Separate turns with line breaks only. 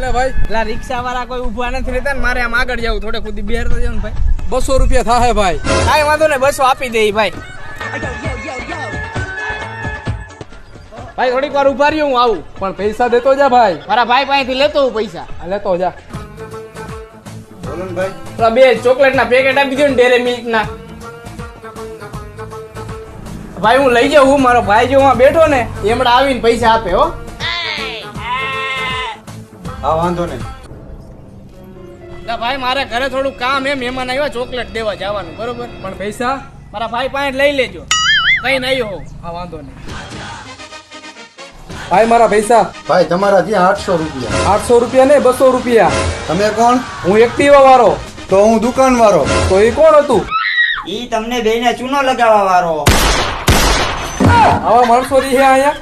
અરે ભાઈ
પેલા રિક્ષા વાળા કોઈ ઉભા નથી રહેતા ને મારે આમ આગળ જવું થોડે ખુદ બિહાર તો જવું ભાઈ
200 રૂપિયા થાય ભાઈ.
કાંઈ વાંધો ને 200 આપી દે ભાઈ. ભાઈ થોડીક વાર ઉભા રહ્યો હું આવું.
પણ પૈસા દેતો જા ભાઈ.
મારા ભાઈ પાસેથી લેતો હું પૈસા.
આ લેતો જા.
બોલો ને ભાઈ.
પેલા 2 ચોકલેટ ના પેકેટ આપી દો ને ડેરી મિલ્ક ના. ભાઈ હું લઈ જાઉં. મારો ભાઈ જો બેઠો ને એમડા આવીને પૈસા આપે હો.
હા વાંધો નહીં.
ભાઈ મારે ઘરે થોડું કામ એમ મહેમાન આવ્યા ચોકલેટ દેવા જવાનું બરોબર.
પણ પૈસા
મારા ભાઈ પાસે લઈ લેજો. કઈ નહીં હો.
હા વાંધો નહીં. ભાઈ મારા પૈસા.
ભાઈ તમારા ત્યાં 800 રૂપિયા.
800 રૂપિયા ને 200 રૂપિયા.
તમે કોણ?
હું એક્ટિવા વાળો.
તો હું દુકાન વાળો.
તો એ કોણ હતું?
ઈ તમને બેને ચૂનો લગાવવા વાળો.
આવા માણસો રહી અહીંયા.